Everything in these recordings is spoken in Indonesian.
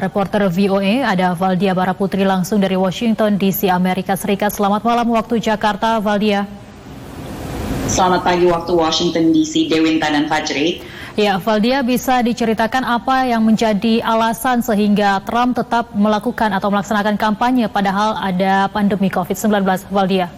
reporter VOA, ada Valdia Baraputri langsung dari Washington DC, Amerika Serikat. Selamat malam waktu Jakarta, Valdia. Selamat pagi waktu Washington DC, Dewinta dan Fajri. Ya, Valdia, bisa diceritakan apa yang menjadi alasan sehingga Trump tetap melakukan atau melaksanakan kampanye padahal ada pandemi COVID-19, Valdia?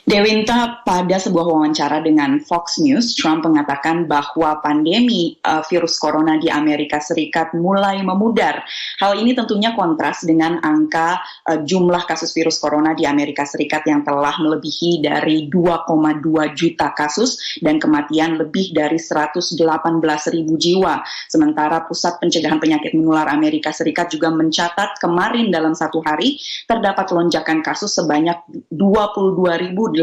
Dewinta, pada sebuah wawancara dengan Fox News, Trump mengatakan bahwa pandemi virus corona di Amerika Serikat mulai memudar. Hal ini tentunya kontras dengan angka jumlah kasus virus corona di Amerika Serikat yang telah melebihi dari 2,2 juta kasus dan kematian lebih dari 118.000 jiwa. Sementara Pusat Pencegahan Penyakit Menular Amerika Serikat juga mencatat kemarin dalam satu hari terdapat lonjakan kasus sebanyak 22.834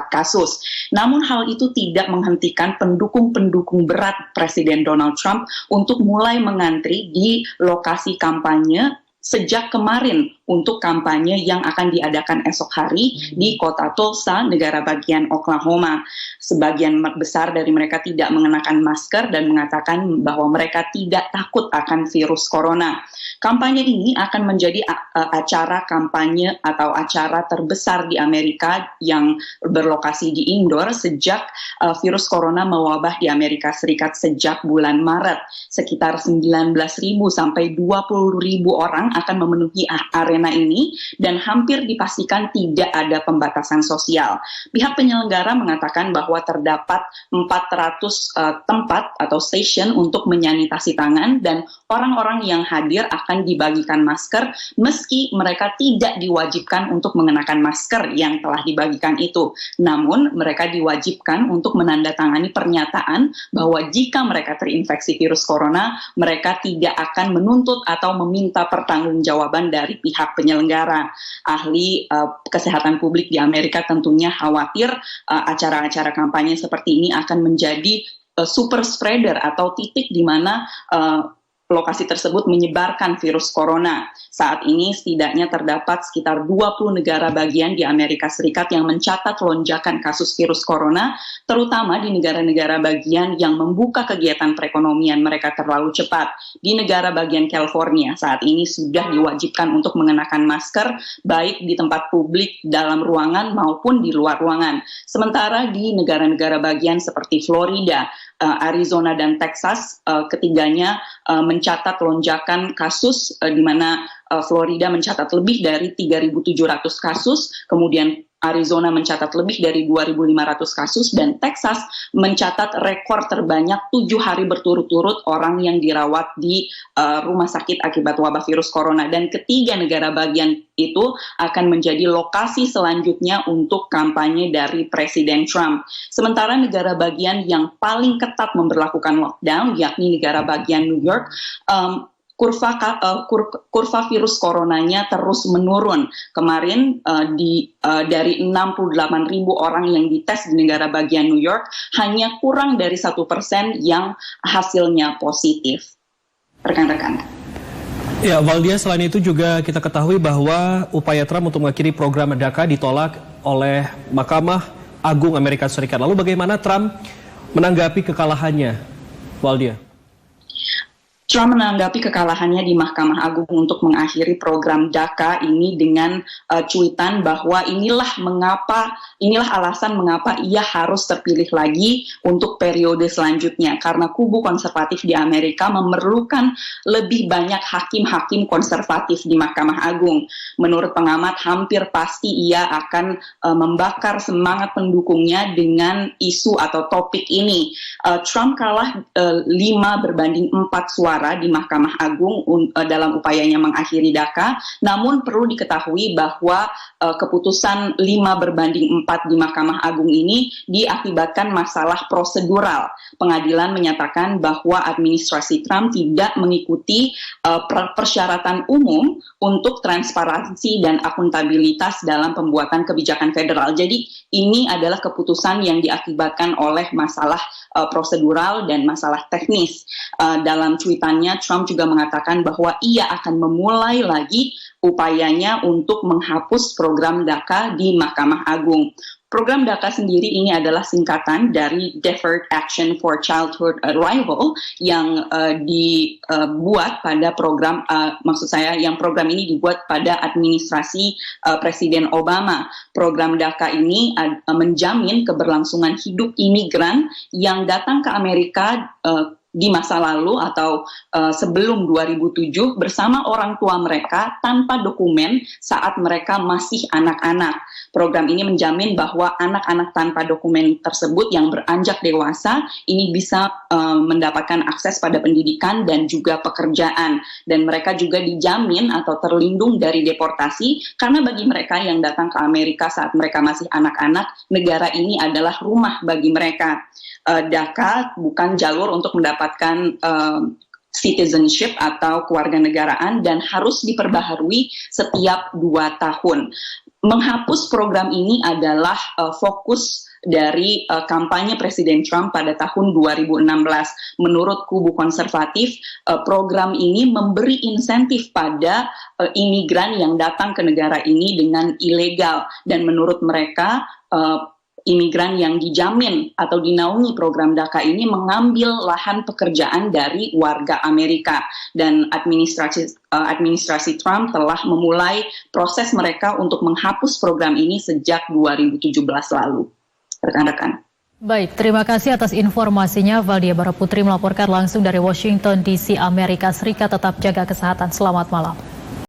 kasus. Namun hal itu tidak menghentikan pendukung-pendukung berat Presiden Donald Trump untuk mulai mengantri di lokasi kampanye sejak kemarin untuk kampanye yang akan diadakan esok hari di kota Tulsa, negara bagian Oklahoma. Sebagian besar dari mereka tidak mengenakan masker dan mengatakan bahwa mereka tidak takut akan virus corona. Kampanye ini akan menjadi acara kampanye atau acara terbesar di Amerika yang berlokasi di indoor sejak virus corona mewabah di Amerika Serikat sejak bulan Maret. Sekitar 19.000 sampai 20.000 orang akan memenuhi arena ini dan hampir dipastikan tidak ada pembatasan sosial. Pihak penyelenggara mengatakan bahwa terdapat 400 tempat atau station untuk menyanitasi tangan dan orang-orang yang hadir akan dibagikan masker meski mereka tidak diwajibkan untuk mengenakan masker yang telah dibagikan itu. Namun mereka diwajibkan untuk menandatangani pernyataan bahwa jika mereka terinfeksi virus corona, mereka tidak akan menuntut atau meminta pertanggungjawaban dari pihak penyelenggara. Ahli kesehatan publik di Amerika tentunya khawatir acara-acara kampanye seperti ini akan menjadi super spreader atau titik di mana lokasi tersebut menyebarkan virus corona. Saat ini setidaknya terdapat sekitar 20 negara bagian di Amerika Serikat yang mencatat lonjakan kasus virus corona, terutama di negara-negara bagian yang membuka kegiatan perekonomian mereka terlalu cepat. Di negara bagian California saat ini sudah diwajibkan untuk mengenakan masker baik di tempat publik dalam ruangan maupun di luar ruangan. Sementara di negara-negara bagian seperti Florida, Arizona dan Texas, ketiganya mencatat lonjakan kasus di mana Florida mencatat lebih dari 3.700 kasus, kemudian Arizona mencatat lebih dari 2.500 kasus, dan Texas mencatat rekor terbanyak 7 hari berturut-turut orang yang dirawat di rumah sakit akibat wabah virus corona. Dan ketiga negara bagian itu akan menjadi lokasi selanjutnya untuk kampanye dari Presiden Trump. Sementara negara bagian yang paling ketat memberlakukan lockdown, yakni negara bagian New York, kurva virus coronanya terus menurun. Kemarin dari 68.000 orang yang dites di negara bagian New York, hanya kurang dari 1% yang hasilnya positif. Rekan-rekan. Ya, Valdia, selain itu juga kita ketahui bahwa upaya Trump untuk mengakhiri program DACA ditolak oleh Mahkamah Agung Amerika Serikat. Lalu bagaimana Trump menanggapi kekalahannya, Valdia? Trump menanggapi kekalahannya di Mahkamah Agung untuk mengakhiri program DACA ini dengan cuitan bahwa inilah alasan mengapa ia harus terpilih lagi untuk periode selanjutnya, karena kubu konservatif di Amerika memerlukan lebih banyak hakim-hakim konservatif di Mahkamah Agung. Menurut pengamat, hampir pasti ia akan membakar semangat pendukungnya dengan isu atau topik ini. Trump kalah 5 berbanding 4 suara di Mahkamah Agung dalam upayanya mengakhiri DACA. Namun perlu diketahui bahwa keputusan 5 berbanding 4 di Mahkamah Agung ini diakibatkan masalah prosedural. Pengadilan menyatakan bahwa administrasi Trump tidak mengikuti persyaratan umum untuk transparansi dan akuntabilitas dalam pembuatan kebijakan federal. Jadi ini adalah keputusan yang diakibatkan oleh masalah prosedural dan masalah teknis. Dalam cuitannya, Trump juga mengatakan bahwa ia akan memulai lagi upayanya untuk menghapus program DACA di Mahkamah Agung. Program DACA sendiri ini adalah singkatan dari Deferred Action for Childhood Arrival yang dibuat pada program ini dibuat pada administrasi Presiden Obama. Program DACA ini menjamin keberlangsungan hidup imigran yang datang ke Amerika di masa lalu atau sebelum 2007 bersama orang tua mereka tanpa dokumen saat mereka masih anak-anak. Program ini menjamin bahwa anak-anak tanpa dokumen tersebut yang beranjak dewasa ini bisa mendapatkan akses pada pendidikan dan juga pekerjaan, dan mereka juga dijamin atau terlindung dari deportasi karena bagi mereka yang datang ke Amerika saat mereka masih anak-anak, negara ini adalah rumah bagi mereka. DACA bukan jalur untuk mendapatkan citizenship atau kewarganegaraan dan harus diperbaharui setiap 2 tahun. Menghapus program ini adalah fokus dari kampanye Presiden Trump pada tahun 2016. Menurut kubu konservatif, program ini memberi insentif pada imigran yang datang ke negara ini dengan ilegal, dan menurut mereka imigran yang dijamin atau dinaungi program DACA ini mengambil lahan pekerjaan dari warga Amerika, dan administrasi Trump telah memulai proses mereka untuk menghapus program ini sejak 2017 lalu. Rekan-rekan. Baik, terima kasih atas informasinya. Valdia Baraputri melaporkan langsung dari Washington DC, Amerika Serikat. Tetap jaga kesehatan. Selamat malam.